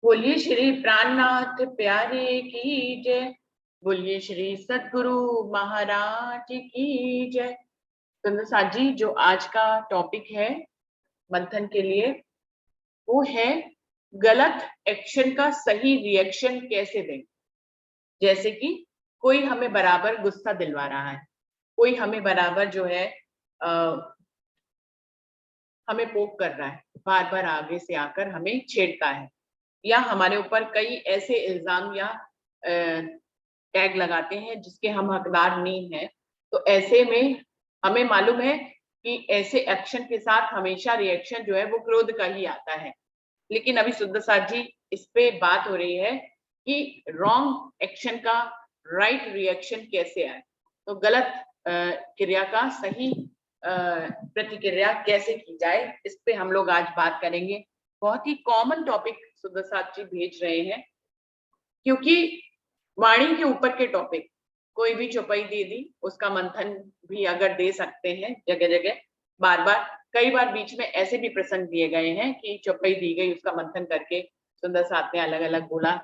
बोलिए श्री प्राणनाथ प्यारे की जय। बोलिए श्री सद्गुरु महाराज की जय। सुंदर साथ जी, जो आज का टॉपिक है मंथन के लिए, वो है गलत एक्शन का सही रिएक्शन कैसे दें। जैसे कि कोई हमें बराबर गुस्सा दिलवा रहा है, कोई हमें बराबर जो है हमें पोक कर रहा है, बार बार आगे से आकर हमें छेड़ता है, या हमारे ऊपर कई ऐसे इल्जाम या टैग लगाते हैं जिसके हम हकदार नहीं हैं। तो ऐसे में हमें मालूम है कि ऐसे एक्शन के साथ हमेशा रिएक्शन जो है वो क्रोध का ही आता है। लेकिन अभी सुंदर साथ जी, इस पे बात हो रही है कि रॉन्ग एक्शन का राइट रिएक्शन कैसे आए, तो गलत क्रिया का सही प्रतिक्रिया कैसे की जाए, इस पे हम लोग आज बात करेंगे। बहुत ही कॉमन टॉपिक सुंदर साथ जी भेज रहे हैं, क्योंकि वाणी के ऊपर के टॉपिक कोई भी चौपाई दे दी, उसका मंथन भी अगर दे सकते हैं जगह जगह बार बार। कई बार बीच में ऐसे भी प्रसंग दिए गए हैं कि चौपाई दी गई, उसका मंथन करके सुंदर साथ ने अलग अलग बोला।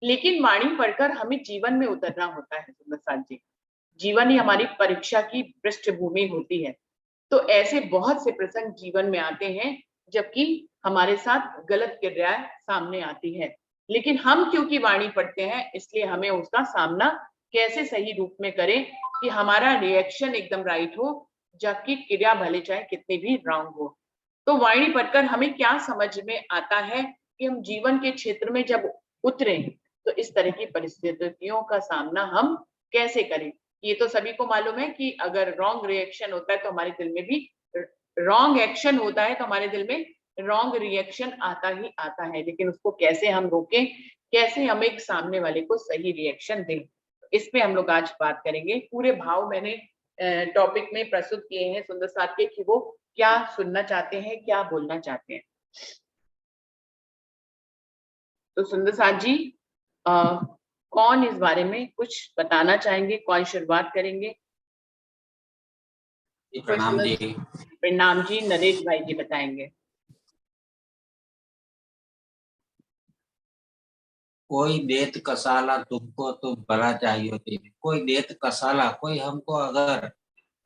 लेकिन वाणी पढ़कर हमें जीवन में उतरना होता है सुंदर साथ जी। जीवन ही हमारी परीक्षा की पृष्ठभूमि होती है। तो ऐसे बहुत से प्रसंग जीवन में आते हैं जबकि हमारे साथ गलत क्रियाएं सामने आती है। लेकिन हम क्योंकि वाणी पढ़ते हैं, इसलिए हमें उसका सामना कैसे सही रूप में करें कि हमारा रिएक्शन एकदम राइट हो, जबकि क्रिया भले चाहे कितनी भी रॉन्ग हो। तो वाणी पढ़कर हमें क्या समझ में आता है कि हम जीवन के क्षेत्र में जब उतरे, तो इस तरह की परिस्थितियों का सामना हम कैसे करें। ये तो सभी को मालूम है कि अगर रॉन्ग रिएक्शन होता है तो हमारे दिल में भी रॉन्ग एक्शन होता है, तो हमारे दिल में रॉन्ग रिएक्शन आता ही आता है। लेकिन उसको कैसे हम रोकें, कैसे हम एक सामने वाले को सही रिएक्शन दें, इस पे हम लोग आज बात करेंगे। पूरे भाव मैंने टॉपिक में प्रस्तुत किए हैं सुंदर साथ के, कि वो क्या सुनना चाहते हैं, क्या बोलना चाहते हैं। तो सुंदर साथ जी, कौन इस बारे में कुछ बताना चाहेंगे, कौन शुरुआत करेंगे? प्रणाम जी। प्रणाम जी, नरेश भाई जी बताएंगे। कोई देत कसाला तुमको तुम भला चाहिए तेरे, कोई देत कसाला, कोई हमको अगर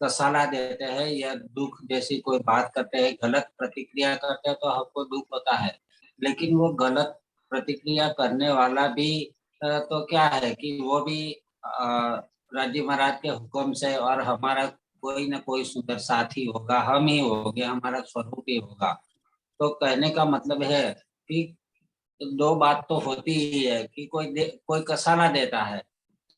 कसाला देते हैं या दुख जैसी कोई बात करते हैं, गलत प्रतिक्रिया करते हैं, तो हमको दुख होता है। लेकिन वो गलत प्रतिक्रिया करने वाला भी तो क्या है कि वो भी राजी महाराज के हुक्म से, और हमारा कोई ना कोई सुंदर साथी होगा, हम ही होंगे, हमारा स्वरूप ही होगा। तो कहने का मतलब है कि दो बात तो होती ही है कि कोई कसाना देता है,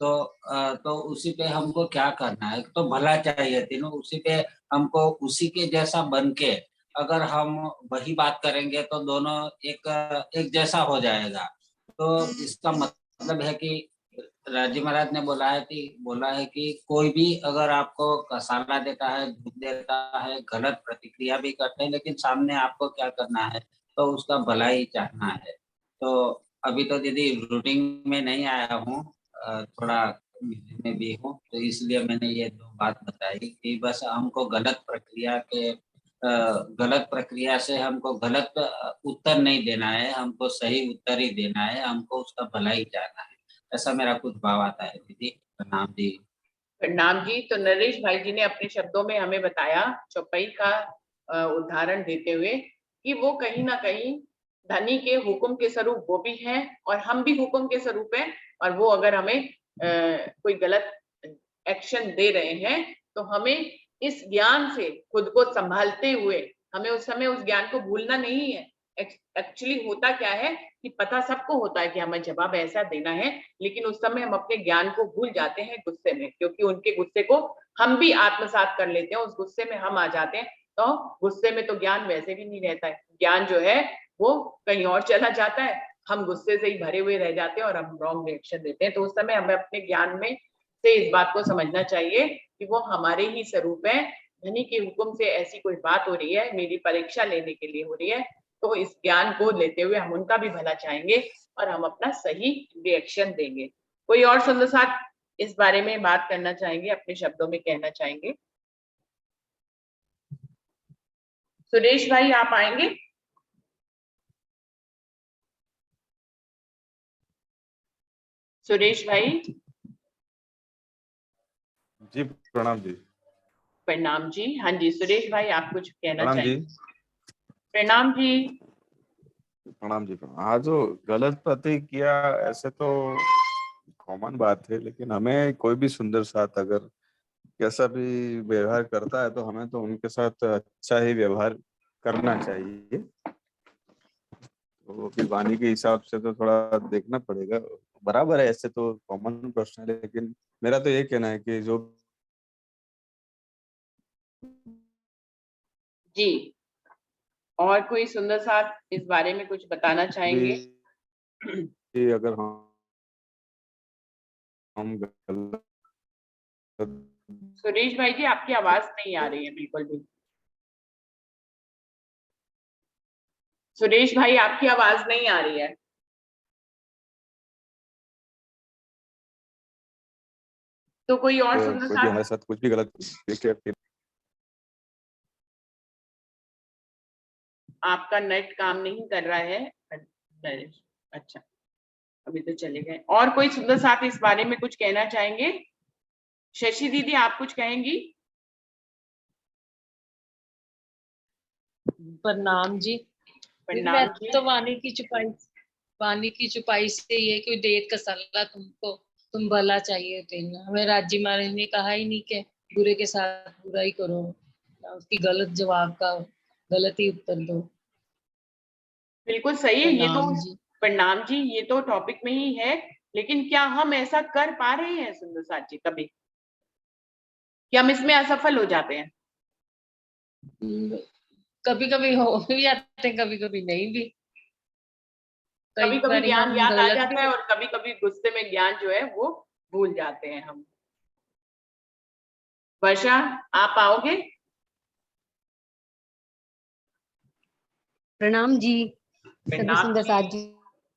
तो उसी पे हमको क्या करना है, तो भला चाहिए तीनों, उसी पे हमको उसी के जैसा बन के अगर हम वही बात करेंगे तो दोनों एक एक जैसा हो जाएगा। तो इसका मतलब है कि राजी महाराज ने बोला है कि कोई भी अगर आपको कसाला देता है, दुख देता है, गलत प्रतिक्रिया भी करते हैं, लेकिन सामने आपको क्या करना है, तो उसका भला ही चाहना है। तो अभी तो दीदी रूटीन में नहीं आया हूँ, थोड़ा बिजी में भी हूँ, तो इसलिए मैंने ये दो बात बताई कि बस हमको गलत प्रक्रिया से हमको गलत उत्तर नहीं देना है, हमको सही उत्तर ही देना है, हमको उसका भला ही चाहना है। ऐसा मेरा कुछ भाव आता है दीदी। प्रणाम जी। प्रणाम जी। तो नरेश भाई जी ने अपने शब्दों में हमें बताया, चौपाई का उदाहरण देते हुए, कि वो कहीं ना कहीं धनी के हुक्म के स्वरूप वो भी हैं और हम भी हुक्म के स्वरूप हैं। और वो अगर हमें कोई गलत एक्शन दे रहे हैं, तो हमें इस ज्ञान से खुद को संभालते हुए हमें उस समय उस ज्ञान को भूलना नहीं है। एक्चुअली होता क्या है कि पता सबको होता है कि हमें जवाब ऐसा देना है, लेकिन उस समय हम अपने ज्ञान को भूल जाते हैं गुस्से में, क्योंकि उनके गुस्से को हम भी आत्मसात कर लेते हैं, उस गुस्से में हम आ जाते हैं। तो गुस्से में तो ज्ञान वैसे भी नहीं रहता है, ज्ञान जो है वो कहीं और चला जाता है, हम गुस्से से ही भरे हुए रह जाते हैं और हम रॉन्ग रिएक्शन देते हैं। तो उस समय हमें अपने ज्ञान में से इस बात को समझना चाहिए कि वो हमारे ही स्वरूप है। धनी के हुक्म से ऐसी कोई बात हो रही है, मेरी परीक्षा लेने के लिए हो रही है, तो इस ज्ञान को लेते हुए हम उनका भी भला चाहेंगे और हम अपना सही रिएक्शन देंगे। कोई और सुंदर साथ इस बारे में बात करना चाहेंगे, अपने शब्दों में कहना चाहेंगे? सुरेश भाई, आप आएंगे? सुरेश भाई। जी प्रणाम जी। प्रणाम जी। हाँ जी सुरेश भाई, आप कुछ कहना प्रणाम जी। चाहिए? प्रणाम जी। प्रणाम जी। प्रणाम। हाँ, जो गलत प्रतिक्रिया ऐसे तो कॉमन बात है, लेकिन हमें कोई भी सुंदर साथ अगर कैसा भी व्यवहार करता है तो हमें तो उनके साथ अच्छा ही व्यवहार करना चाहिए। तो फिर वाणी के हिसाब से तो थोड़ा देखना पड़ेगा। बराबर है, ऐसे तो कॉमन प्रश्न है, लेकिन मेरा तो ये कहना है कि जो जी, और कोई सुंदर साथ इस बारे में कुछ बताना चाहेंगे? भी अगर हम गलत सुरेश भाई जी, आपकी आवाज नहीं आ रही है बिल्कुल भी। सुरेश भाई, आपकी आवाज नहीं आ रही है। तो कोई और सुंदर कोई भी साथ। हमारे साथ कुछ भी गलत देखिए फिर आपका नेट काम नहीं कर रहा है। अच्छा, अभी तो चले गए। और कोई सुंदर साथ इस बारे में कुछ कहना चाहेंगे? शशि दीदी, आप कुछ कहेंगी? प्रणाम जी। दीदी मैं प्रणाम जी। तो वाणी की चुपाई से ये कि देत का सल्ला तुमको तुम भला चाहिए देना। हमें राज्य महाराज ने कहा ही नहीं कि बुरे के साथ बुरा ही करो, ना उसकी गलत जवाब का गलत ही उत्तर दो। बिल्कुल सही है ये तो। प्रणाम जी। प्रणाम जी, ये तो टॉपिक में ही है। लेकिन क्या हम ऐसा कर पा रहे हैं सुंदर साथ जी कभी, कि हम इसमें असफल हो जाते हैं? कभी कभी हो भी जाते हैं, कभी कभी नहीं भी। कभी कई कभी बार ज्ञान हम याद आ गलत जाता है भी। और कभी कभी गुस्से में ज्ञान जो है वो भूल जाते हैं हम। वर्षा, आप आओगे? प्रणाम जी। सभी प्रणाम सुंदर साथ जी।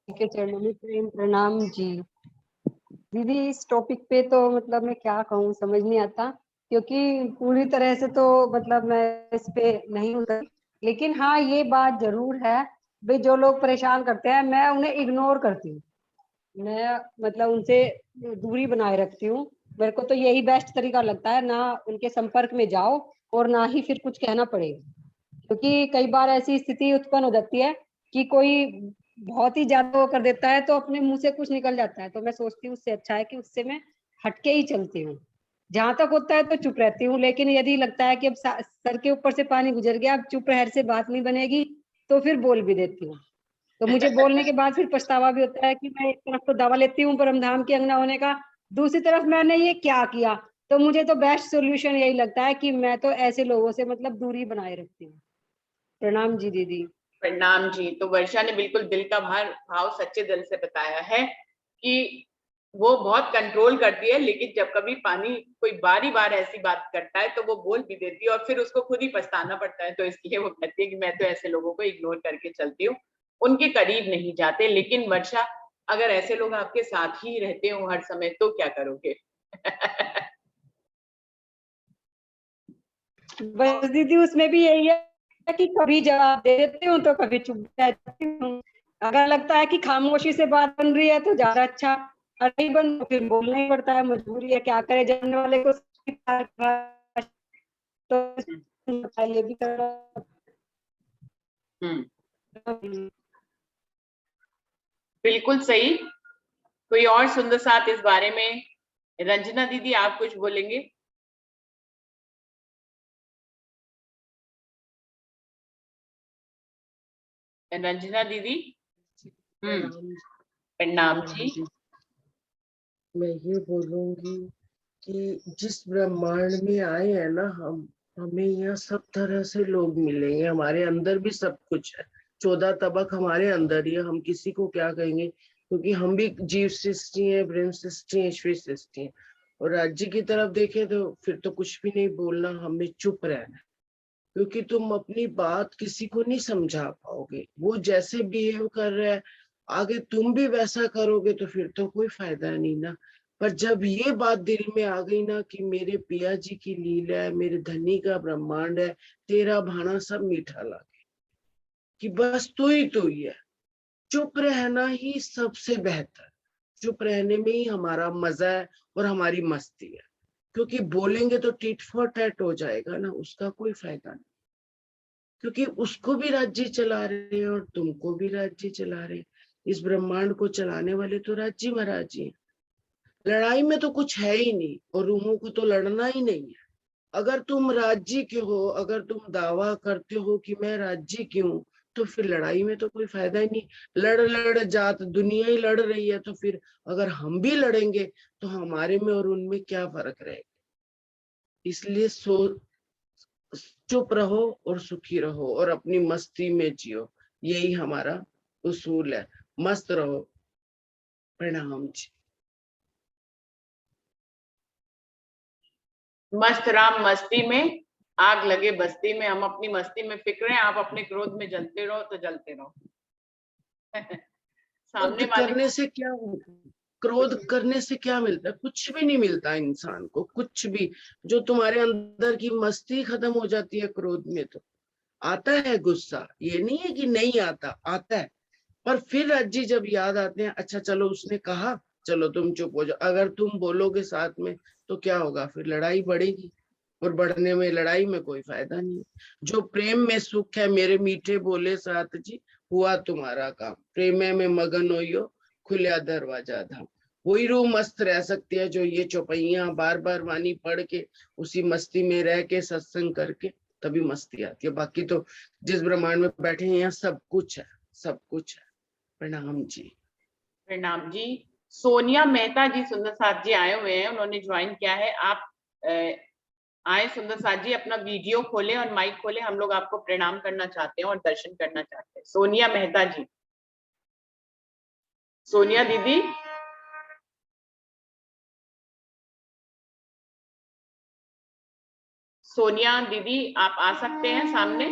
जी के चरणों में प्रेम प्रणाम जी। दीदी इस टॉपिक पे तो मतलब मैं क्या कहूँ समझ नहीं आता, क्योंकि पूरी तरह से तो मतलब मैं इस पे नहीं उतरी। लेकिन हाँ ये बात जरूर है भाई, जो लोग परेशान करते हैं मैं उन्हें इग्नोर करती हूँ। मैं मतलब उनसे दूरी बनाए रखती हूँ। मेरे को तो यही बेस्ट तरीका लगता है, ना उनके संपर्क में जाओ और ना ही फिर कुछ कहना पड़ेगा। क्योंकि कई बार ऐसी स्थिति उत्पन्न हो जाती है कि कोई बहुत ही ज्यादा वो कर देता है तो अपने मुंह से कुछ निकल जाता है, तो मैं सोचती हूँ उससे अच्छा है कि उससे मैं हटके ही चलती हूँ। जहां तक होता है तो चुप रहती हूँ, लेकिन यदि लगता है कि अब सर के ऊपर से पानी गुजर गया, अब चुप रहने से बात नहीं बनेगी, तो फिर बोल भी देती हूँ। तो मुझे बोलने के बाद फिर पछतावा भी होता है कि मैं एक तरफ तो दावा लेती हूँ परमधाम की अंगना होने का, दूसरी तरफ मैंने ये क्या किया। तो मुझे तो बेस्ट सोल्यूशन यही लगता है कि मैं तो ऐसे लोगों से मतलब दूरी बनाए रखती हूँ। प्रणाम जी दीदी। प्रणाम जी। तो वर्षा ने बिल्कुल दिल का भाव सच्चे दिल से बताया है कि वो बहुत कंट्रोल करती है, लेकिन जब कभी पानी कोई बारी बार ऐसी बात करता है तो वो बोल भी देती है और फिर उसको खुद ही पछताना पड़ता है। तो इसलिए वो कहती है कि मैं तो ऐसे लोगों को इग्नोर करके चलती हूँ, उनके करीब नहीं जाते। लेकिन वर्षा, अगर ऐसे लोग आपके साथ ही रहते हो हर समय तो क्या करोगे? बस दीदी उसमें भी यही है कि कभी जवाब दे देती हूँ तो कभी चुप जाती हूँ। अगर लगता है कि खामोशी से बात बन रही है तो ज्यादा अच्छा, और नहीं बन तो फिर बोलना ही पड़ता है, मजबूरी है, क्या करे जानने वाले को। तो ये भी बिल्कुल सही। कोई और सुंदर साथ इस बारे में? रंजना दीदी, आप कुछ बोलेंगे? रंजना दीदी। प्रणाम जी। मैं ये बोलूंगी कि जिस ब्रह्मांड में आए हैं ना हम, हमें यहाँ सब तरह से लोग मिलेंगे, हमारे अंदर भी सब कुछ है। 14 तबक हमारे अंदर ही है, हम किसी को क्या कहेंगे, क्योंकि हम भी जीव सृष्टि है, ब्रह्म सृष्टि है, ईश्वर सृष्टि है। और राज्य की तरफ देखें तो फिर तो कुछ भी नहीं बोलना, हमें चुप रहना, क्योंकि तुम अपनी बात किसी को नहीं समझा पाओगे। वो जैसे बिहेव कर रहा है, आगे तुम भी वैसा करोगे तो फिर तो कोई फायदा नहीं ना। पर जब ये बात दिल में आ गई ना कि मेरे पिया जी की लीला है, मेरे धनी का ब्रह्मांड है, तेरा भाना सब मीठा लागे, कि बस तू ही है, चुप रहना ही सबसे बेहतर। चुप रहने में ही हमारा मजा है और हमारी मस्ती है, क्योंकि बोलेंगे तो टिट फॉर टैट हो जाएगा ना, उसका कोई फायदा नहीं, क्योंकि उसको भी राज्य चला रहे हैं और तुमको भी राज्य चला रहे हैं। इस ब्रह्मांड को चलाने वाले तो राज्य महाराज जी हैं। लड़ाई में तो कुछ है ही नहीं और रूहों को तो लड़ना ही नहीं है। अगर तुम राज्य के हो, अगर तुम दावा करते हो कि मैं राज्य की हूँ, तो फिर लड़ाई में तो कोई फायदा ही नहीं। लड़ लड़ जात दुनिया ही लड़ रही है, तो फिर अगर हम भी लड़ेंगे तो हमारे में और उनमें क्या फर्क रहेगा। इसलिए चुप रहो और सुखी रहो और अपनी मस्ती में जियो, यही हमारा उसूल है। मस्त रहो। प्रणाम जी। मस्त राम मस्ती में, आग लगे बस्ती में। हम अपनी मस्ती में फिक्र हैं, आप अपने क्रोध में जलते रहो तो जलते रहो। सामने क्रोध वाले करने से क्या होता है? क्रोध करने से क्या मिलता है? कुछ भी नहीं मिलता इंसान को, कुछ भी। जो तुम्हारे अंदर की मस्ती खत्म हो जाती है क्रोध में, तो आता है गुस्सा, ये नहीं है कि नहीं आता, आता है। पर फिर अज्जी जब याद आते हैं, अच्छा चलो उसने कहा, चलो तुम चुप हो जाओ। अगर तुम बोलोगे साथ में तो क्या होगा? फिर लड़ाई बढ़ेगी और बढ़ने में, लड़ाई में कोई फायदा नहीं है। जो प्रेम में सुख है, मेरे मीठे बोले साथ जी, हुआ तुम्हारा काम। प्रेम में मगन होइयो, खुलिया दरवाजा धाम। वही रूह मस्त रह सकती है जो ये चौपैया बार बार वाणी पढ़ के, उसी मस्ती में रह के, सत्संग करके, तभी मस्ती आती है। बाकी तो जिस ब्रह्मांड में बैठे हैं यहाँ सब कुछ है, सब कुछ है। प्रणाम जी। प्रणाम जी। सोनिया मेहता जी सुंदर साथ जी आए हुए हैं, उन्होंने ज्वाइन किया है। आप आए सुंदर साथ जी, अपना वीडियो खोले और माइक खोले, हम लोग आपको प्रणाम करना चाहते हैं और दर्शन करना चाहते हैं। सोनिया मेहता जी, सोनिया दीदी, सोनिया दीदी आप आ सकते हैं सामने।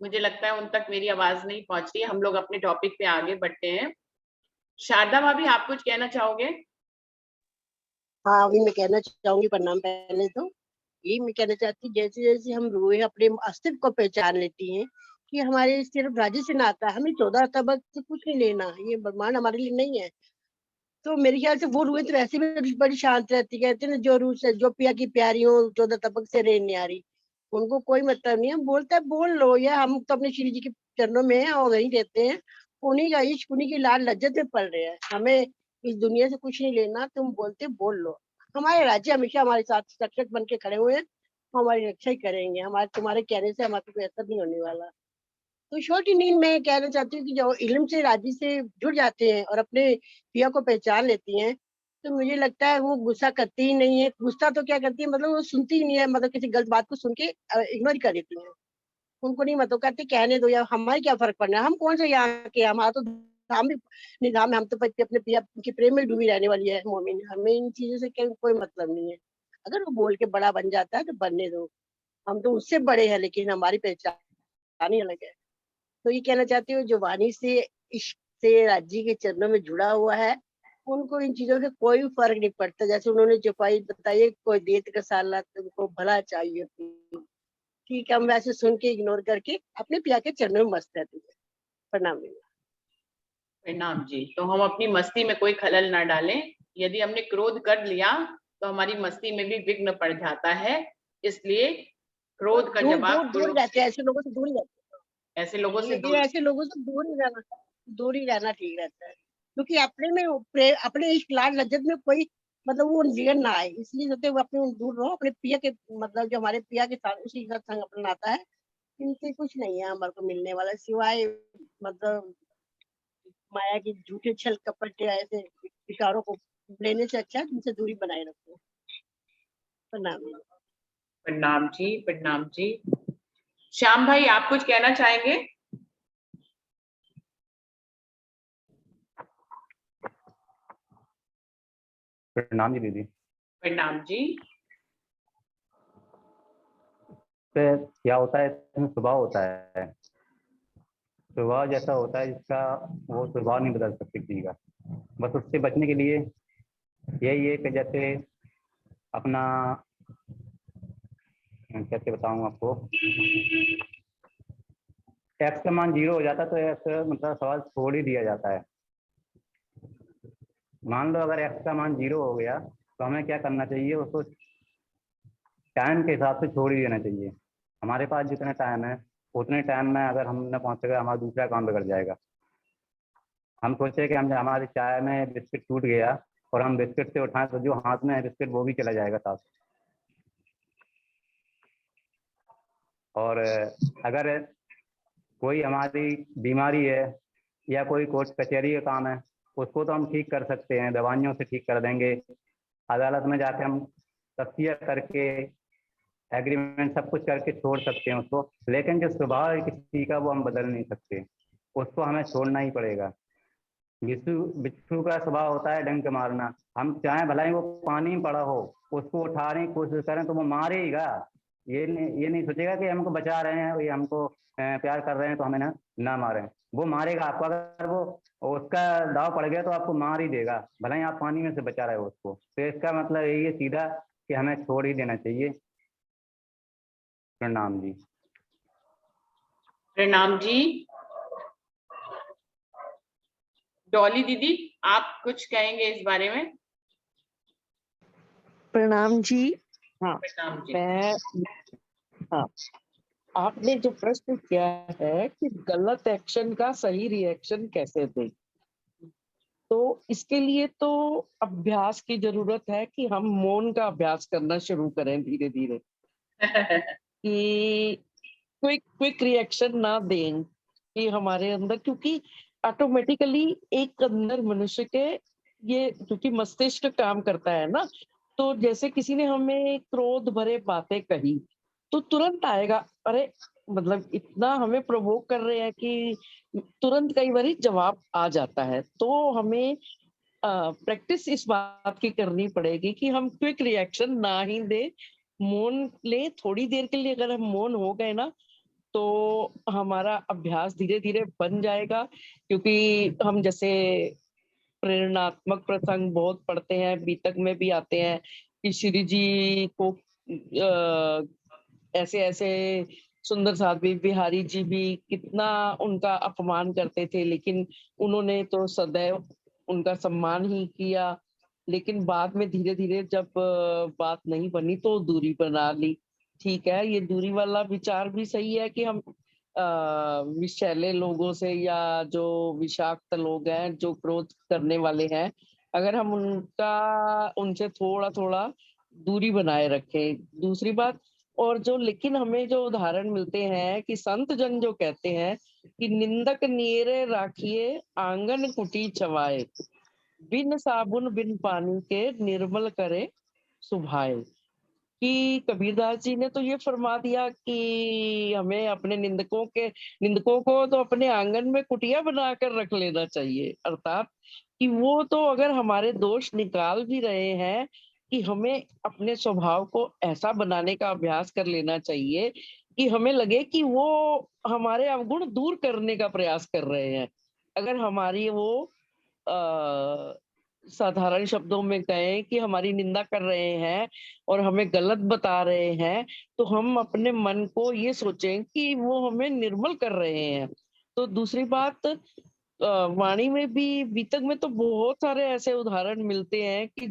मुझे लगता है उन तक मेरी आवाज नहीं पहुंच रही है। हम लोग अपने टॉपिक पे आगे बढ़ते हैं। शारदा भाभी, आप कुछ कहना चाहोगे? हाँ, अभी मैं कहना चाहूंगी, प्रणाम। पहले तो यही मैं कहना चाहती, जैसे जैसे हम रूहें अपने अस्तित्व को पहचान लेती हैं कि हमारे सिर्फ राज्य से नाता है, हमें 14 तबक से कुछ नहीं लेना, ये ब्रह्मांड हमारे लिए नहीं है। तो मेरे ख्याल से वो रूहें तो ऐसी भी बड़ी शांत रहती, कहते हैं ना, जो रूह से, जो पिया की प्यारी हो, 14 तबक से रे न्यारी, उनको कोई मतलब नहीं है। बोलता है बोल लो, या हम तो अपने श्री जी के चरणों में हैं और वहीं रहते हैं। उन्हीं का इश्क, उन्हीं की लाल लज्जत में पल रहे हैं। हमें इस दुनिया से कुछ नहीं लेना, तुम बोलते बोल लो। हमारे राज्य हमेशा हमारे साथ रक्षक बन के खड़े हुए हैं, हमारी रक्षा ही करेंगे। हमारे तुम्हारे कहने से हमारे कोई असर नहीं होने वाला। तो छोटी नींद में कहना चाहती हूँ कि जो इल्म से राज्य से जुड़ जाते हैं और अपने पिया को पहचान लेती हैं, तो मुझे लगता है वो गुस्सा करती ही नहीं है। गुस्सा तो क्या करती है, मतलब वो सुनती ही नहीं है, मतलब किसी गलत बात को सुन के इग्नोर कर देती है। उनको नहीं, मतलब कहते कहने दो, या हमारे क्या फर्क पड़ना है, हम कौन से यहाँ के, हमारा तो धाम भी निधाम है, हम तो अपने पिया के प्रेम में डूबी रहने वाली है मोमिन। हमें इन चीजों से कोई मतलब नहीं है। अगर वो बोल के बड़ा बन जाता है तो बनने दो, हम तो उससे बड़े हैं, लेकिन हमारी पहचान ही अलग है। तो ये कहना चाहती हूँ, जो वाणी से, इश्क से राज्य के चरणों में जुड़ा हुआ है, उनको इन चीजों से कोई फर्क नहीं पड़ता। जैसे उन्होंने चौपाई बताई, कोई देत का साला तुमको भला चाहिए, ठीक है, हम वैसे सुन के इग्नोर करके अपने पिया के चरणों में मस्त रहते हैं। प्रणाम। प्रणाम जी। तो हम अपनी मस्ती में कोई खलल ना डालें। यदि हमने क्रोध कर लिया तो हमारी मस्ती में भी विघ्न पड़ जाता है, इसलिए क्रोध का दूर जवाब दूर दूर क्रोध रहते से, हैं, ऐसे लोगों से दूर ही रहते ऐसे लोगों हैं। से ये दूर। ऐसे लोगों से दूर ही रहना ठीक रहता है, क्योंकि अपने में अपने इस लाल लज्जत में कोई, मतलब वो जीवन ना आए, इसलिए सोचते हुए अपने दूर रहो। अपने पिया के, मतलब जो हमारे पिया के साथ, उसी का संग अपना नाता है। इनसे कुछ नहीं है हमारे को मिलने वाला, सिवाय मतलब माया की झूठे छल कपट ऐसे विचारों को लेने से अच्छा है तुमसे दूरी बनाए रखो। प्रणाम। प्रणाम जी, प्रणाम जी। श्याम भाई, आप कुछ कहना चाहेंगे? प्रणाम जी दीदी। प्रणाम जी। तो क्या होता है, इसमें स्वभाव होता है, स्वभाव जैसा होता है जिसका वो स्वभाव नहीं बदल सकते किसी का। बस उससे बचने के लिए यही है कि जैसे अपना, कैसे बताऊं आपको, x का मान 0 हो जाता है तो x मतलब सवाल छोड़ ही दिया जाता है। मान लो अगर x का मान 0 हो गया तो हमें क्या करना चाहिए, उसको टाइम के हिसाब से छोड़ ही देना चाहिए। हमारे पास जितना टाइम है उतने टाइम में अगर हम न पहुँच गए हमारा दूसरा काम बिगड़ जाएगा। हम सोचे कि हम हमारी चाय में बिस्किट टूट गया और हम बिस्किट से उठाएं तो जो हाथ में है बिस्किट वो भी चला जाएगा साथ। और अगर कोई हमारी बीमारी है या कोई कोर्ट कचहरी का काम है उसको तो हम ठीक कर सकते हैं, दवाइयों से ठीक कर देंगे, अदालत में जाके हम तस्वीर करके एग्रीमेंट सब कुछ करके छोड़ सकते हैं उसको। लेकिन जो स्वभाव है किसी का वो हम बदल नहीं सकते, उसको हमें छोड़ना ही पड़ेगा। बिच्छू का स्वभाव होता है डंक मारना। हम चाहे भला ही वो पानी में पड़ा हो उसको उठाने की कोशिश करें तो वो मारेगा, ये नहीं सोचेगा कि हमको बचा रहे हैं, ये हमको प्यार कर रहे हैं तो हमें ना मारें। वो मारेगा आपको, अगर वो उसका दाव पड़ गया तो आपको मार ही देगा, भला ही आप पानी में से बचा रहे हो उसको। तो इसका मतलब यही है सीधा कि हमें छोड़ ही देना चाहिए। प्रणाम जी। प्रणाम जी। डॉली दीदी, आप कुछ कहेंगे इस बारे में? प्रणाम जी। हाँ, प्रणाम जी। हाँ, आपने जो प्रश्न किया है कि गलत एक्शन का सही रिएक्शन कैसे दें, तो इसके लिए तो अभ्यास की जरूरत है कि हम मौन का अभ्यास करना शुरू करें धीरे धीरे, कि क्विक रिएक्शन ना दें कि हमारे अंदर, क्योंकि ऑटोमेटिकली एक अंदर मनुष्य के ये क्योंकि मस्तिष्क काम करता है ना, तो जैसे किसी ने हमें क्रोध भरे बातें कही तो तुरंत आएगा, अरे मतलब इतना हमें प्रोवोक कर रहे हैं कि तुरंत कई बार जवाब आ जाता है। तो हमें प्रैक्टिस इस बात की करनी पड़ेगी कि हम क्विक रिएक्शन ना ही दे, मौन ले। थोड़ी देर के लिए अगर हम मौन हो गए ना तो हमारा अभ्यास धीरे धीरे बन जाएगा, क्योंकि हम जैसे प्रेरणात्मक प्रसंग बहुत पढ़ते हैं, बीतक में भी आते हैं कि श्री जी को ऐसे ऐसे सुंदर साध्वी बिहारी जी भी कितना उनका अपमान करते थे, लेकिन उन्होंने तो सदैव उनका सम्मान ही किया। लेकिन बाद में धीरे धीरे जब बात नहीं बनी तो दूरी बना ली। ठीक है, ये दूरी वाला विचार भी सही है कि हम विषैले लोगों से या जो विषाक्त लोग हैं, जो क्रोध करने वाले हैं, अगर हम उनसे थोड़ा थोड़ा दूरी बनाए रखें। दूसरी बात, और जो लेकिन हमें जो उदाहरण मिलते हैं कि संत जन जो कहते हैं कि निंदक नियरे राखिए आंगन कुटी चवाए, बिन साबुन बिन पानी के निर्मल करे सुभाए। कि कबीरदास जी ने तो ये फरमा दिया कि हमें अपने निंदकों को तो अपने आंगन में कुटिया बनाकर रख लेना चाहिए, अर्थात कि वो तो अगर हमारे दोष निकाल भी रहे हैं कि हमें अपने स्वभाव को ऐसा बनाने का अभ्यास कर लेना चाहिए कि हमें लगे कि वो हमारे अवगुण दूर करने का प्रयास कर रहे हैं। अगर हमारी वो साधारण शब्दों में कहें कि हमारी निंदा कर रहे हैं और हमें गलत बता रहे हैं, तो हम अपने मन को ये सोचें कि वो हमें निर्मल कर रहे हैं। तो दूसरी बात, वाणी में भी बीतक में तो बहुत सारे ऐसे उदाहरण मिलते हैं कि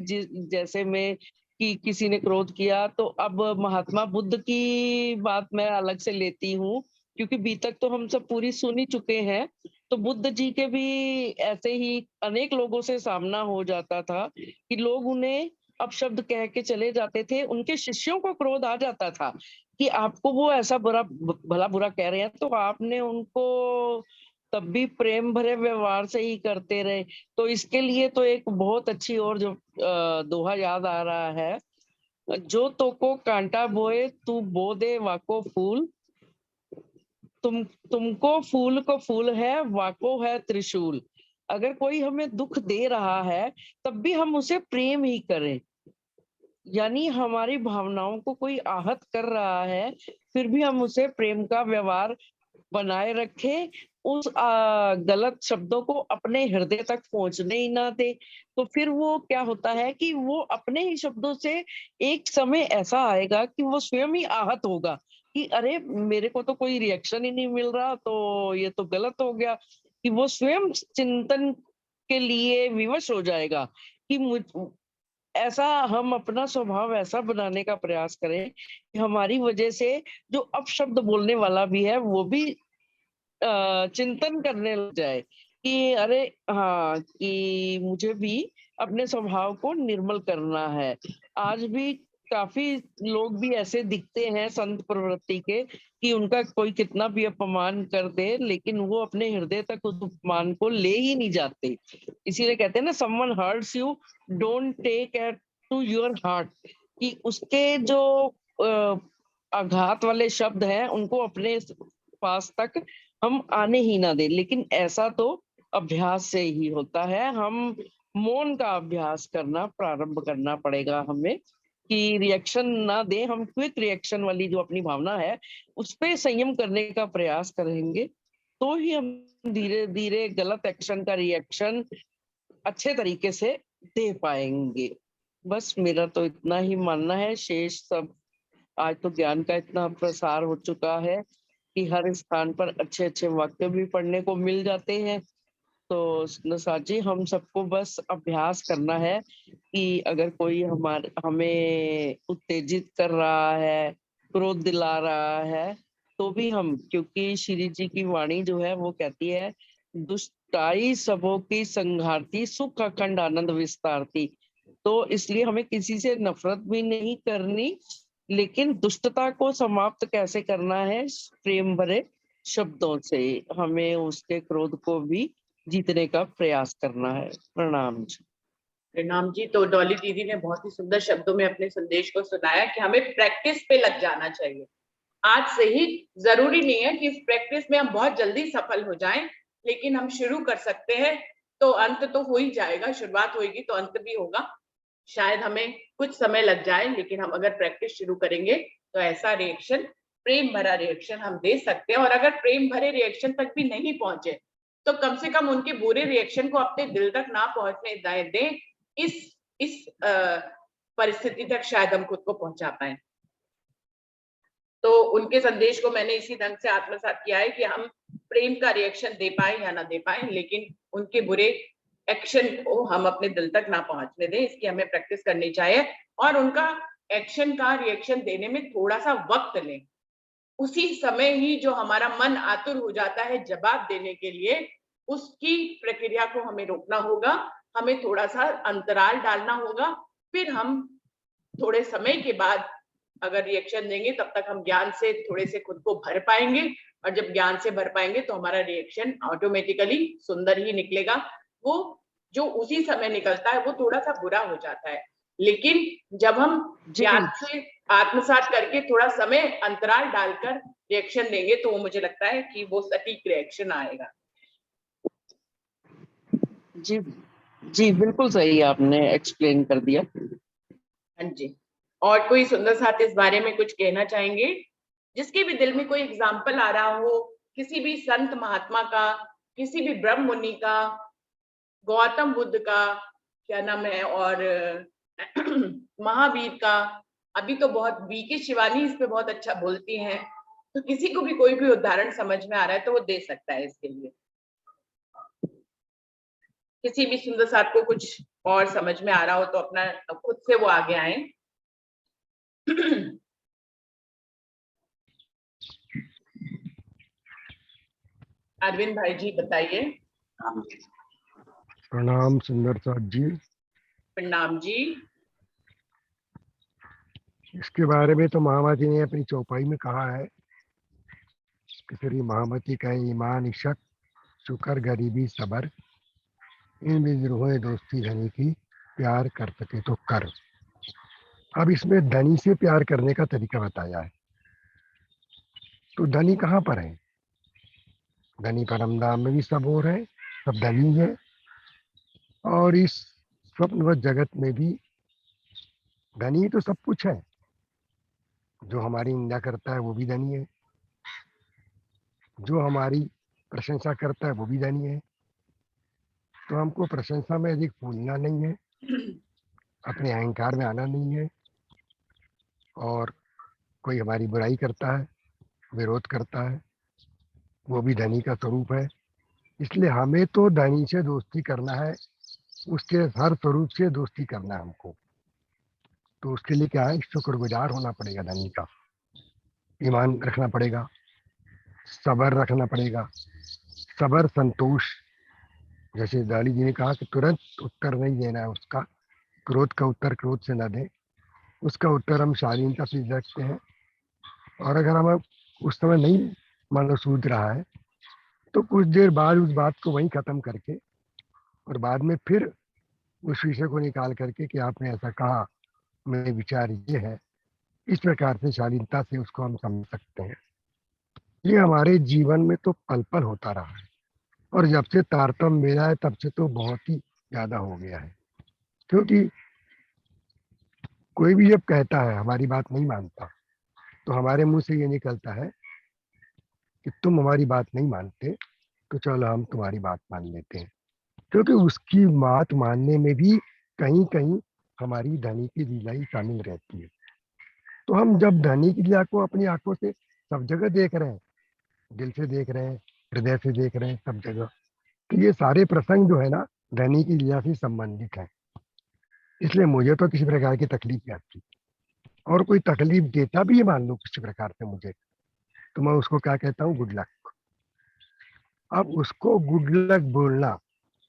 जैसे में कि किसी ने क्रोध किया, तो अब महात्मा बुद्ध की बात मैं अलग से लेती हूँ, क्योंकि बीतक तो हम सब पूरी सुन ही चुके हैं। तो बुद्ध जी के भी ऐसे ही अनेक लोगों से सामना हो जाता था कि लोग उन्हें अपशब्द कह के चले जाते थे। उनके शिष्यों को क्रोध आ जाता था कि आपको वो ऐसा भला बुरा कह रहे हैं, तो आपने उनको तब भी प्रेम भरे व्यवहार से ही करते रहे। तो इसके लिए तो एक बहुत अच्छी और जो दोहा याद आ रहा है, जो तो को कांटा बोए तू बो दे वाको फूल, तुमको फूल को फूल है वाको है त्रिशूल। अगर कोई हमें दुख दे रहा है तब भी हम उसे प्रेम ही करें, यानी हमारी भावनाओं को कोई आहत कर रहा है फिर भी हम उसे प्रेम का व्यवहार बनाए रखें, उस गलत शब्दों को अपने हृदय तक पहुंचने ही ना दे। तो फिर वो क्या होता है कि वो अपने ही शब्दों से एक समय ऐसा आएगा कि वो स्वयं ही आहत होगा, कि अरे मेरे को तो कोई रिएक्शन ही नहीं मिल रहा, तो ये तो गलत हो गया, कि वो स्वयं चिंतन के लिए विवश हो जाएगा कि मुझ ऐसा हम अपना स्वभाव ऐसा बनाने का प्रयास करें कि हमारी वजह से जो अपशब्द बोलने वाला भी है वो भी चिंतन करने लग जाए कि अरे हाँ, कि मुझे भी अपने स्वभाव को निर्मल करना है। आज भी काफी लोग भी ऐसे दिखते हैं संत प्रवृत्ति के कि उनका कोई कितना भी अपमान कर दे लेकिन वो अपने हृदय तक उस अपमान को ले ही नहीं जाते। इसीलिए कहते हैं ना, someone hurts you, don't take it to your heart, कि उसके जो आघात वाले शब्द हैं उनको अपने पास तक हम आने ही ना दें। लेकिन ऐसा तो अभ्यास से ही होता है। हम मौन का अभ्यास करना प्रारंभ करना पड़ेगा हमें, कि रिएक्शन ना दें। हम क्विक रिएक्शन वाली जो अपनी भावना है उस पे संयम करने का प्रयास करेंगे तो ही हम धीरे धीरे गलत एक्शन का रिएक्शन अच्छे तरीके से दे पाएंगे। बस मेरा तो इतना ही मानना है। शेष सब, आज तो ज्ञान का इतना प्रसार हो चुका है कि हर स्थान पर अच्छे अच्छे वाक्य भी पढ़ने को मिल जाते हैं। तो नसाद जी, हम सबको बस अभ्यास करना है कि अगर कोई हमें उत्तेजित कर रहा है, क्रोध दिला रहा है, तो भी हम, क्योंकि श्री जी की वाणी जो है वो कहती है, दुष्टाई सबों की संघारती, सुख अखंड आनंद विस्तारती। तो इसलिए हमें किसी से नफरत भी नहीं करनी, लेकिन दुष्टता को समाप्त कैसे करना है, प्रेम भरे शब्दों से हमें उसके क्रोध को भी जीतने का प्रयास करना है। प्रणाम जी। प्रणाम जी। तो डॉली दीदी ने बहुत ही सुंदर शब्दों में अपने संदेश को सुनाया कि हमें प्रैक्टिस पे लग जाना चाहिए। आज से ही जरूरी नहीं है कि इस प्रैक्टिस में हम बहुत जल्दी सफल हो जाएं, लेकिन हम शुरू कर सकते हैं तो अंत तो हो ही जाएगा। शुरुआत होगी तो अंत भी होगा। शायद हमें कुछ समय लग जाए, लेकिन हम अगर प्रैक्टिस शुरू करेंगे तो ऐसा रिएक्शन, प्रेम भरा रिएक्शन हम दे सकते हैं। और अगर प्रेम भरे रिएक्शन तक भी नहीं पहुंचे तो कम से कम उनके बुरे रिएक्शन को अपने दिल तक ना पहुंचने दें। इस परिस्थिति तक शायद हम खुद को पहुंचा पाए। तो उनके संदेश को मैंने इसी ढंग से आत्मसात किया है कि हम प्रेम का रिएक्शन दे पाए या ना दे पाए, लेकिन उनके बुरे एक्शन को हम अपने दिल तक ना पहुंचने दें। इसकी हमें प्रैक्टिस करनी चाहिए और उनका एक्शन का रिएक्शन देने में थोड़ा सा वक्त लें। उसी समय ही जो हमारा मन आतुर हो जाता है जवाब देने के लिए, उसकी प्रक्रिया को हमें रोकना होगा। हमें थोड़ा सा अंतराल डालना होगा। फिर हम थोड़े समय के बाद अगर रिएक्शन देंगे तब तक हम ज्ञान से थोड़े से खुद को भर पाएंगे, और जब ज्ञान से भर पाएंगे तो हमारा रिएक्शन ऑटोमेटिकली सुंदर ही निकलेगा। वो जो उसी समय निकलता है वो थोड़ा सा बुरा हो जाता है, लेकिन जब हम ज्ञान से आत्मसात करके थोड़ा समय अंतराल डालकर रिएक्शन देंगे तो वो मुझे लगता है कि वो सटीक रिएक्शन आएगा। जी जी, बिल्कुल सही आपने एक्सप्लेन कर दिया। हाँ जी। और कोई सुंदर साथ इस बारे में कुछ कहना चाहेंगे? जिसके भी दिल में कोई एग्जाम्पल आ रहा हो, किसी भी संत महात्मा का, किसी भी ब्रह्म मुनि का, गौतम बुद्ध का क्या नाम है, और महावीर का। अभी तो बहुत बीके शिवानी इस पे बहुत अच्छा बोलती हैं, तो किसी को भी कोई भी उदाहरण समझ में आ रहा है तो वो दे सकता है इसके लिए। किसी भी सुंदर साथ को कुछ और समझ में आ रहा हो तो अपना खुद से वो आगे आए। अरविंद भाई जी बताइए। प्रणाम सुंदर साथ जी। प्रणाम जी। इसके बारे में तो महामती ने अपनी चौपाई में कहा है कि श्री महामती का ईमान इशक शुक्र गरीबी सबर, इन विद्रोह दोस्ती धनी की, प्यार कर सके तो कर। अब इसमें धनी से प्यार करने का तरीका बताया है। तो धनी कहाँ पर है? धनी परमधाम में भी सब और है, सब धनी है, और इस स्वप्नवत जगत में भी धनी तो सब कुछ है। जो हमारी निंदा करता है वो भी धनी है, जो हमारी प्रशंसा करता है वो भी धनी है। तो हमको प्रशंसा में अधिक फूलना नहीं है, अपने अहंकार में आना नहीं है, और कोई हमारी बुराई करता है विरोध करता है, वो भी धनी का स्वरूप है। इसलिए हमें तो धनी से दोस्ती करना है, उसके हर स्वरूप से दोस्ती करना है हमको। तो उसके लिए क्या है, शुक्रगुजार होना पड़ेगा धनी का, ईमान रखना पड़ेगा, सब्र रखना पड़ेगा। सब्र, संतोष, जैसे दाली जी ने कहा कि तुरंत उत्तर नहीं देना है उसका, क्रोध का उत्तर क्रोध से न दें, उसका उत्तर हम शालीनता से दे सकते हैं। और अगर हम उस समय नहीं मानो सूझ रहा है तो कुछ देर बाद उस बात को वहीं खत्म करके और बाद में फिर उस विषय को निकाल करके कि आपने ऐसा कहा, मेरे विचार ये है, इस प्रकार से शालीनता से उसको हम समझ सकते हैं। ये हमारे जीवन में तो पल पल होता रहा है, और जब से तारतम्य मिला है तब से तो बहुत ही ज्यादा हो गया है। क्योंकि कोई भी जब कहता है हमारी बात नहीं मानता, तो हमारे मुंह से ये निकलता है कि तुम हमारी बात नहीं मानते तो चलो हम तुम्हारी बात मान लेते हैं। क्योंकि उसकी बात मानने में भी कहीं कहीं हमारी धनी की लीलाई शामिल रहती है। तो हम जब धनी की लीला को अपनी आंखों से सब जगह देख रहे हैं, दिल से देख रहे हैं, हृदय से देख रहे हैं, सब जगह, तो ये सारे प्रसंग जो है ना धनी की लीला से संबंधित है। इसलिए मुझे तो किसी प्रकार की तकलीफ नहीं आती, और कोई तकलीफ देता भी है मान लो किसी प्रकार से मुझे, तो मैं उसको क्या कहता हूँ, गुड लक। अब उसको गुड लक बोलना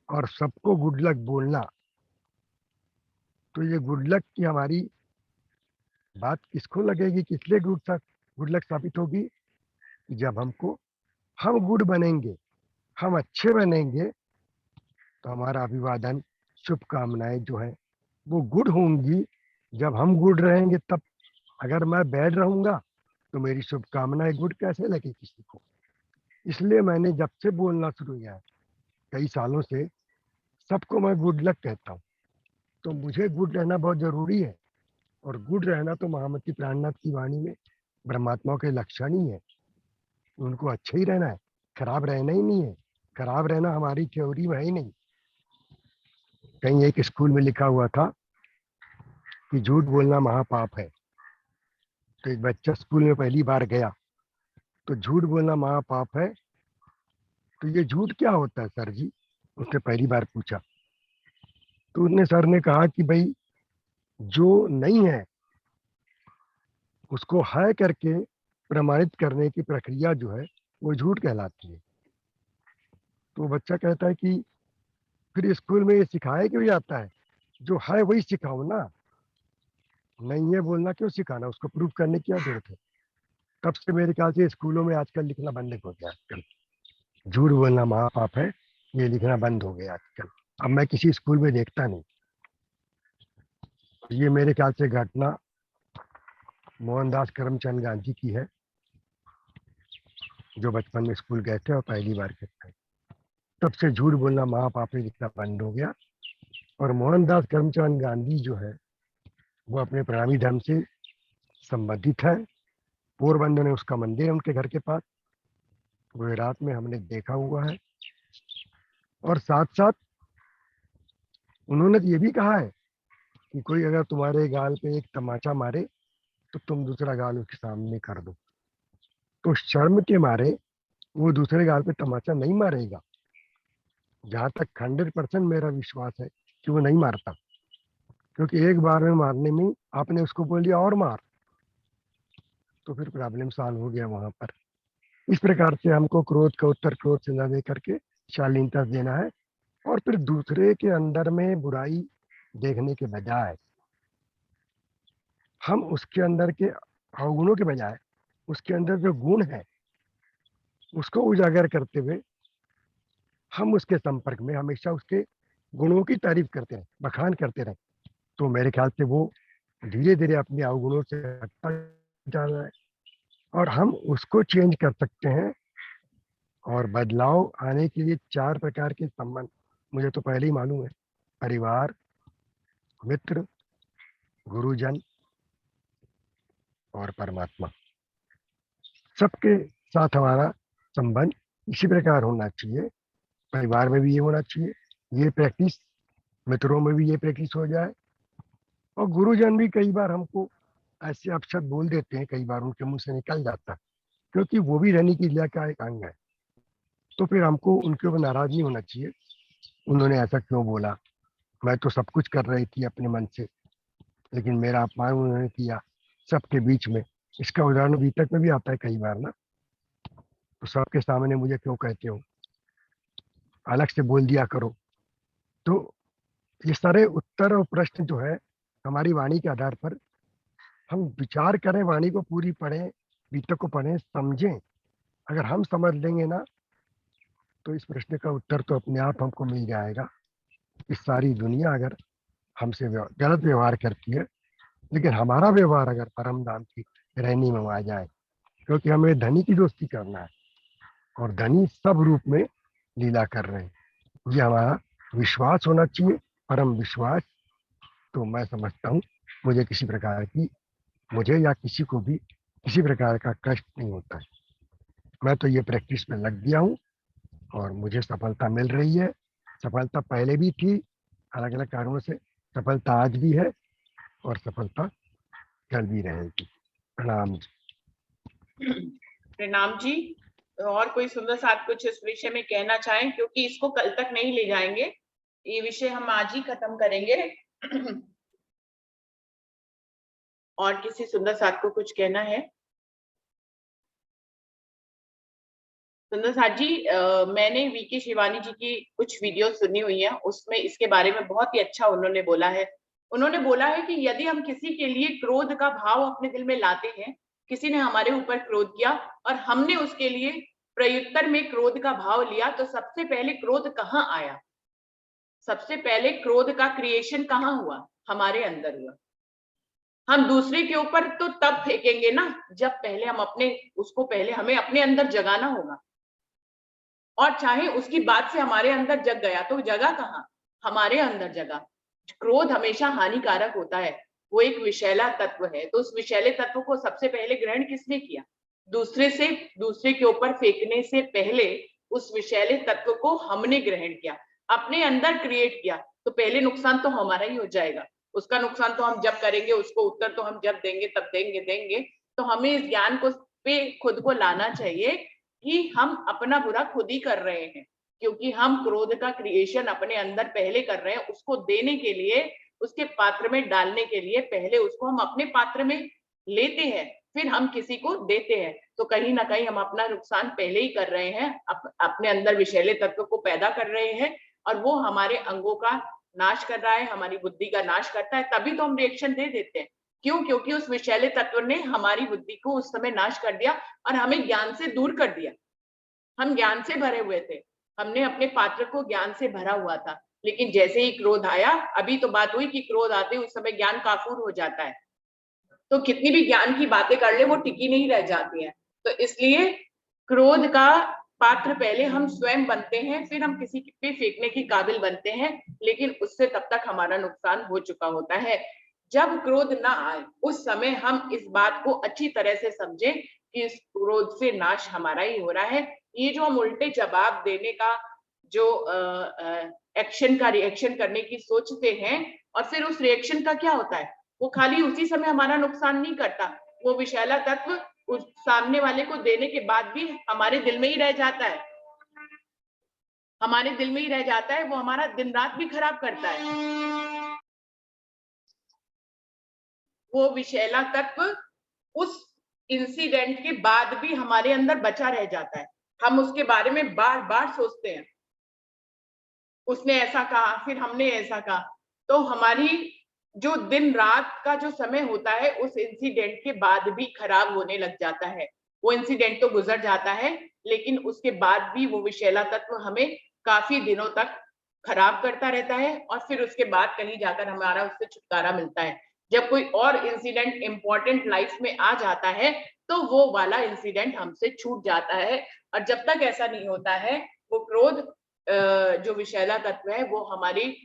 और सबको गुड लक बोलना, तो ये गुड लक की हमारी बात किसको लगेगी, किस लिए गुड लक साबित होगी? जब हम गुड बनेंगे, हम अच्छे बनेंगे, तो हमारा अभिवादन, शुभकामनाएं जो है वो गुड होंगी। जब हम गुड रहेंगे तब, अगर मैं बैड रहूंगा तो मेरी शुभकामनाएं गुड कैसे लगे किसी को? इसलिए मैंने जब से बोलना शुरू किया है, कई सालों से, सबको मैं गुड लक कहता हूँ। तो मुझे गुड रहना बहुत जरूरी है, और गुड रहना तो महामती प्राणनाथ की वाणी में ब्रह्मात्माओं के लक्षण ही है। उनको अच्छा ही रहना है, खराब रहना ही नहीं है। खराब रहना हमारी थ्योरी में है ही नहीं। कहीं एक स्कूल में लिखा हुआ था कि झूठ बोलना महापाप है। तो एक बच्चा स्कूल में पहली बार गया, तो झूठ बोलना महापाप है, तो ये झूठ क्या होता है सर जी, उसने पहली बार पूछा। तो उसने सर ने कहा कि भाई जो नहीं है उसको है करके प्रमाणित करने की प्रक्रिया जो है वो झूठ कहलाती है। तो बच्चा कहता है कि फिर स्कूल में ये सिखाया क्यों जाता है, जो है वही सिखाओ ना, नहीं है बोलना क्यों सिखाना, उसको प्रूव करने की क्या जरूरत है। तब से मेरे ख्याल से स्कूलों में आजकल लिखना बंद हो गया, आजकल झूठ बोलना महापाप है, ये लिखना बंद हो गया आजकल। अब मैं किसी स्कूल में देखता नहीं। ये मेरे ख्याल से घटना मोहनदास करमचंद गांधी की है, जो बचपन में स्कूल गए थे और पहली बार कहते हैं, तब से झूठ बोलना महापाप है लिखना बंद हो गया। और मोहनदास करमचंद गांधी जो है वो अपने प्रणामी धर्म से संबंधित है। पोरबंदर में उसका मंदिर है उनके घर के पास, गुजरात में हमने देखा हुआ है। और साथ साथ उन्होंने ये भी कहा है कि कोई अगर तुम्हारे गाल पे एक तमाचा मारे तो तुम दूसरा गाल उसके सामने कर दो। तो शर्म के मारे वो दूसरे गाल पे तमाचा नहीं मारेगा। जहां तक 100% मेरा विश्वास है कि वो नहीं मारता, क्योंकि एक बार में मारने में आपने उसको बोल दिया और मार, तो फिर प्रॉब्लम सॉल्व हो गया वहां पर। इस प्रकार से हमको क्रोध का उत्तर क्रोध से न दे करके शालीनता देना है, और फिर दूसरे के अंदर में बुराई देखने के बजाय हम उसके अंदर के अवगुणों के बजाय उसके अंदर जो गुण है उसको उजागर करते हुए हम उसके संपर्क में हमेशा उसके गुणों की तारीफ करते रहे, बखान करते रहे, तो मेरे ख्याल से वो धीरे धीरे अपने अवगुणों से हटता जा रहा है, और हम उसको चेंज कर सकते हैं। और बदलाव आने के लिए 4 प्रकार के संबंध मुझे तो पहले ही मालूम है, परिवार, मित्र, गुरुजन और परमात्मा। सबके साथ हमारा संबंध इसी प्रकार होना चाहिए। परिवार में भी ये होना चाहिए, ये प्रैक्टिस, मित्रों में भी ये प्रैक्टिस हो जाए। और गुरुजन भी कई बार हमको ऐसे अपशब्द बोल देते हैं, कई बार उनके मुंह से निकल जाता है क्योंकि वो भी रहने की लीला का एक अंग है। तो फिर हमको उनके ऊपर नाराज नहीं होना चाहिए, उन्होंने ऐसा क्यों बोला, मैं तो सब कुछ कर रही थी अपने मन से, लेकिन मेरा अपमान उन्होंने किया सबके बीच में। इसका उदाहरण बीतक में भी आता है कई बार ना, तो सबके सामने मुझे क्यों कहते हो, अलग से बोल दिया करो। तो ये सारे उत्तर और प्रश्न जो है हमारी वाणी के आधार पर हम विचार करें, वाणी को पूरी पढ़ें, बीतक को पढ़ें, समझें। अगर हम समझ लेंगे ना तो इस प्रश्न का उत्तर तो अपने आप हमको मिल जाएगा। इस सारी दुनिया अगर हमसे गलत व्यवहार करती है, लेकिन हमारा व्यवहार अगर परम धाम की रहनी में आ जाए, क्योंकि हमें धनी की दोस्ती करना है और धनी सब रूप में लीला कर रहे हैं, ये हमारा विश्वास होना चाहिए, परम विश्वास। तो मैं समझता हूँ मुझे किसी प्रकार की, मुझे या किसी को भी किसी प्रकार का कष्ट नहीं होता है। मैं तो ये प्रैक्टिस में लग गया हूँ और मुझे सफलता मिल रही है। सफलता पहले भी थी अलग अलग कारणों से, सफलता आज भी है और सफलता कल भी रहेगी। प्रणाम जी। प्रणाम जी। और कोई सुंदर साथ कुछ इस विषय में कहना चाहें, क्योंकि इसको कल तक नहीं ले जाएंगे, ये विषय हम आज ही खत्म करेंगे। और किसी सुंदर साथ को कुछ कहना है? सुंदर साथ जी, मैंने वीके शिवानी जी की कुछ वीडियो सुनी हुई है, उसमें इसके बारे में बहुत ही अच्छा उन्होंने बोला है। उन्होंने बोला है कि यदि हम किसी के लिए क्रोध का भाव अपने दिल में लाते हैं, किसी ने हमारे ऊपर क्रोध किया और हमने उसके लिए प्रत्युत्तर में क्रोध का भाव लिया, तो सबसे पहले क्रोध कहाँ आया? सबसे पहले क्रोध का क्रिएशन कहाँ हुआ? हमारे अंदर हुआ। हम दूसरे के ऊपर तो तब फेंकेंगे ना जब पहले हम पहले हमें अपने अंदर जगाना होगा। और चाहे उसकी बात से हमारे अंदर जग गया तो जगह कहाँ? हमारे अंदर जगह। क्रोध हमेशा हानिकारक होता है, वो एक विषैला तत्व है। तो उस विषैले तत्व को सबसे पहले ग्रहण किसने किया? दूसरे के ऊपर फेंकने से पहले उस विषैले तत्व को हमने ग्रहण किया, अपने अंदर क्रिएट किया। तो पहले नुकसान तो हमारा ही हो जाएगा। उसका नुकसान तो हम जब करेंगे, उसको उत्तर तो हम जब देंगे, तब देंगे। तो हमें इस ज्ञान को पे खुद को लाना चाहिए कि हम अपना बुरा खुद ही कर रहे हैं, क्योंकि हम क्रोध का क्रिएशन अपने अंदर पहले कर रहे हैं। उसको देने के लिए, उसके पात्र में डालने के लिए पहले उसको हम अपने पात्र में लेते हैं, फिर हम किसी को देते हैं। तो कहीं ना कहीं हम अपना नुकसान पहले ही कर रहे हैं, अपने अंदर विषैले तत्व को पैदा कर रहे हैं, और वो हमारे अंगों का नाश कर रहा है, हमारी बुद्धि का नाश करता है। तभी तो हम रिएक्शन दे देते हैं। क्यों? क्योंकि उस विषैले तत्व ने हमारी बुद्धि को उस समय नाश कर दिया और हमें ज्ञान से दूर कर दिया। हम ज्ञान से भरे हुए थे, हमने अपने पात्र को ज्ञान से भरा हुआ था, लेकिन जैसे ही क्रोध आया, अभी तो बात हुई कि क्रोध आते उस समय ज्ञान काफूर हो जाता है, तो कितनी भी ज्ञान की बातें कर ले वो टिकी नहीं रह जाती है। तो इसलिए क्रोध का पात्र पहले हम स्वयं बनते हैं, फिर हम किसी पे फेंकने की काबिल बनते हैं, लेकिन उससे तब तक हमारा नुकसान हो चुका होता है। जब क्रोध ना आए उस समय हम इस बात को अच्छी तरह से समझें कि इस क्रोध से नाश हमारा ही हो रहा है। ये जो हम उल्टे जवाब देने का जो एक्शन का रिएक्शन करने की सोचते हैं, और फिर उस रिएक्शन का क्या होता है, वो खाली उसी समय हमारा नुकसान नहीं करता, वो विषैला तत्व उस सामने वाले को देने के बाद भी हमारे दिल में ही रह जाता है, हमारे दिल में ही रह जाता है, वो हमारा दिन रात भी खराब करता है। वो विषैला तत्व उस इंसिडेंट के बाद भी हमारे अंदर बचा रह जाता है। हम उसके बारे में बार बार सोचते हैं, उसने ऐसा कहा, फिर हमने ऐसा कहा। तो हमारी जो दिन रात का जो समय होता है उस इंसिडेंट के बाद भी खराब होने लग जाता है। वो इंसिडेंट तो गुजर जाता है, लेकिन उसके बाद भी वो विषैला तत्व हमें काफी दिनों तक खराब करता रहता है, और फिर उसके बाद कहीं जाकर हमारा उससे छुटकारा मिलता है। जब कोई और इंसिडेंट इंपॉर्टेंट लाइफ में आ जाता है तो वो वाला इंसिडेंट हमसे छूट जाता है। और जब तक ऐसा नहीं होता है, वो क्रोध जो विषैला तत्व है वो हमारी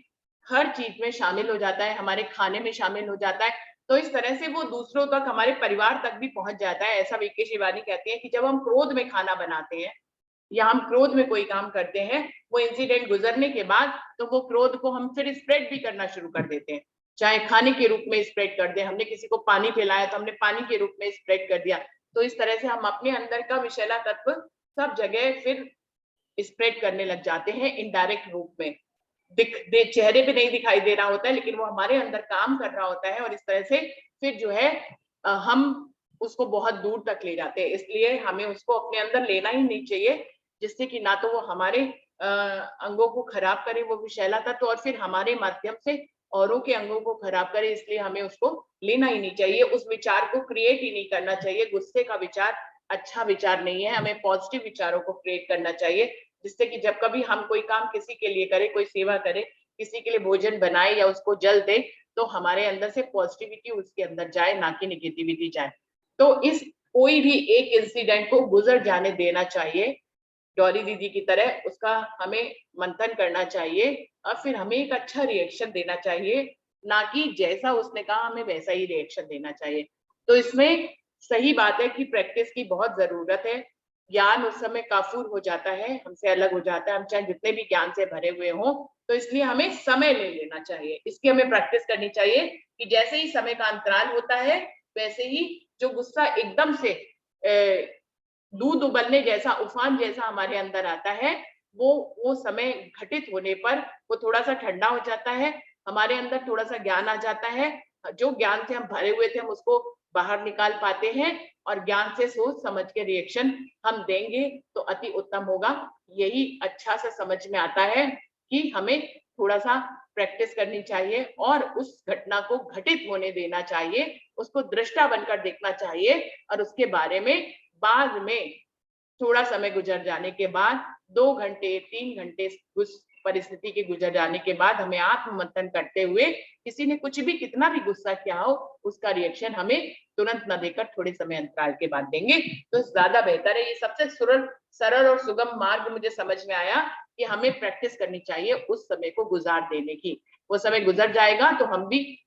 हर चीज में शामिल हो जाता है, हमारे खाने में शामिल हो जाता है। तो इस तरह से वो दूसरों तक, हमारे परिवार तक भी पहुंच जाता है। ऐसा वीके शिवानी कहती है कि जब हम क्रोध में खाना बनाते हैं या हम क्रोध में कोई काम करते हैं, वो इंसिडेंट गुजरने के बाद तो वो क्रोध को हम फिर स्प्रेड भी करना शुरू कर देते हैं। चाहे खाने के रूप में स्प्रेड कर दें, हमने किसी को पानी पिलाया तो हमने पानी के रूप में स्प्रेड कर दिया, तो इस तरह से हम अपने अंदर का विषैला तत्व सब जगह फिर स्प्रेड करने लग जाते हैं इनडायरेक्ट रूप में। चेहरे पे नहीं दिखाई दे रहा होता है, लेकिन वो हमारे अंदर काम कर रहा होता है, और इस तरह से फिर जो है हम उसको बहुत दूर तक ले जाते हैं। इसलिए हमें उसको अपने अंदर लेना ही नहीं चाहिए, जिससे कि ना तो वो हमारे अंगों को खराब करे वो विषैला तत्व, और फिर हमारे माध्यम से औरों के अंगों को खराब करे। इसलिए हमें उसको लेना ही नहीं चाहिए, उस विचार को क्रिएट ही नहीं करना चाहिए। गुस्से का विचार अच्छा विचार नहीं है, हमें पॉजिटिव विचारों को क्रिएट करना चाहिए, जिससे कि जब कभी हम कोई काम किसी के लिए करें, कोई सेवा करें, किसी के लिए भोजन बनाए या उसको जल दे, तो हमारे अंदर से पॉजिटिविटी उसके अंदर जाए, ना कि नेगेटिविटी जाए। तो इस कोई भी एक इंसिडेंट को गुजर जाने देना चाहिए, डॉली दीदी की तरह उसका हमें मंथन करना चाहिए, और फिर हमें एक अच्छा रिएक्शन देना चाहिए, ना कि जैसा उसने कहा हमें वैसा ही रिएक्शन देना चाहिए। तो इसमें सही बात है कि प्रैक्टिस की बहुत जरूरत है। ज्ञान उस समय काफूर हो जाता है, हमसे अलग हो जाता है, हम चाहे जितने भी ज्ञान से भरे हुए हों, तो इसलिए हमें समय ले लेना चाहिए। इसकी हमें प्रैक्टिस करनी चाहिए कि जैसे ही समय का अंतराल होता है, वैसे ही जो गुस्सा एकदम से दूध उबलने जैसा, उफान जैसा हमारे अंदर आता है, वो समय घटित होने पर वो थोड़ा सा ठंडा हो जाता है, हमारे अंदर थोड़ा सा ज्ञान आ जाता है, जो ज्ञान से हम भरे हुए थे हम उसको बाहर निकाल पाते हैं, और ज्ञान से सोच समझ के रिएक्शन हम देंगे तो अति उत्तम होगा। यही अच्छा सा समझ में आता है कि हमें थोड़ा सा प्रैक्टिस करनी चाहिए, और उस घटना को घटित होने देना चाहिए, उसको दृष्टा बनकर देखना चाहिए, और उसके बारे में बाद में थोड़ा समय गुजर जाने के बाद 2 घंटे 3 घंटे उस परिस्थिति के गुजर जाने के बाद हमें आत्ममंथन करते हुए, किसी ने कुछ भी कितना भी गुस्सा किया हो, उसका रिएक्शन हमें तुरंत न देकर थोड़े समय अंतराल के बाद देंगे तो ज्यादा बेहतर है। ये सबसे सरल और सुगम मार्ग मुझे समझ में आया कि हमें प्रैक्टिस करनी चाहिए उस समय को गुजार देने की। वो समय गुजर जाएगा तो हम भी,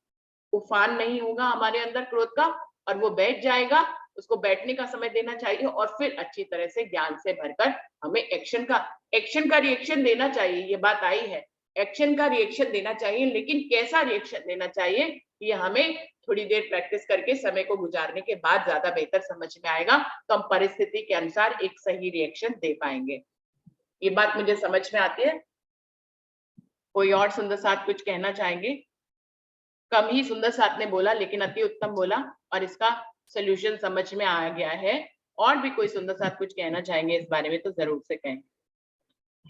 उफान नहीं होगा हमारे अंदर क्रोध का, और वो बैठ जाएगा, उसको बैठने का समय देना चाहिए, और फिर अच्छी तरह से ज्ञान से भरकर हमें एक्शन का रिएक्शन देना चाहिए। ये बात आई है, एक्शन का रिएक्शन देना चाहिए, लेकिन कैसा रिएक्शन देना चाहिए ये हमें थोड़ी देर प्रैक्टिस करके समय को गुजारने के बाद ज्यादा बेहतर समझ में आएगा, तो हम परिस्थिति के अनुसार एक सही रिएक्शन दे पाएंगे। ये बात मुझे समझ में आती है। कोई और सुंदर साथ कुछ कहना चाहेंगे? कम ही सुंदर साथ ने बोला, लेकिन अति उत्तम बोला, और इसका सोल्यूशन समझ में आ गया है। और भी कोई सुंदर साथ कुछ कहना चाहेंगे इस बारे में तो जरूर से कहें।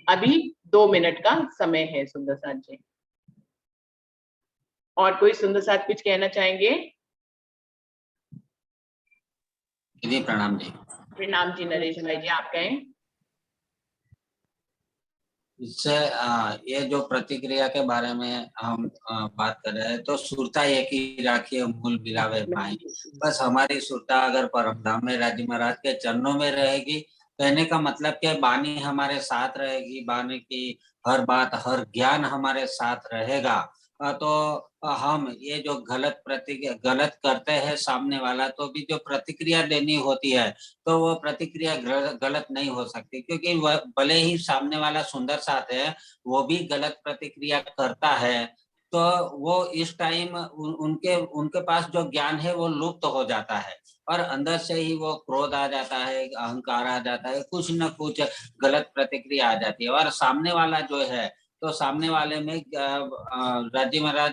अभी 2 मिनट का समय है सुंदर साथ जी। और कोई सुंदर साथ कुछ कहना चाहेंगे? जी प्रणाम जी। प्रणाम जी। नरेश भाई जी आप कहें। इससे ये जो प्रतिक्रिया के बारे में हम बात कर रहे हैं, तो सुरता एक ही राखिए मूल बिलावे भाई। बस हमारी सुरता अगर परमधाम में राजी महाराज के चरणों में रहेगी, कहने का मतलब कि बानी हमारे साथ रहेगी, बानी की हर बात हर ज्ञान हमारे साथ रहेगा, तो हम ये जो गलत करते हैं सामने वाला, तो भी जो प्रतिक्रिया देनी होती है तो वो प्रतिक्रिया गलत नहीं हो सकती, क्योंकि वह भले ही सामने वाला सुंदर साथ है, वो भी गलत प्रतिक्रिया करता है, तो वो इस टाइम उनके पास जो ज्ञान है वो लुप्त हो जाता है, और अंदर से ही वो क्रोध आ जाता है, अहंकार आ जाता है, कुछ न कुछ गलत प्रतिक्रिया आ जाती है। और सामने वाला जो है, तो सामने वाले में राजी महाराज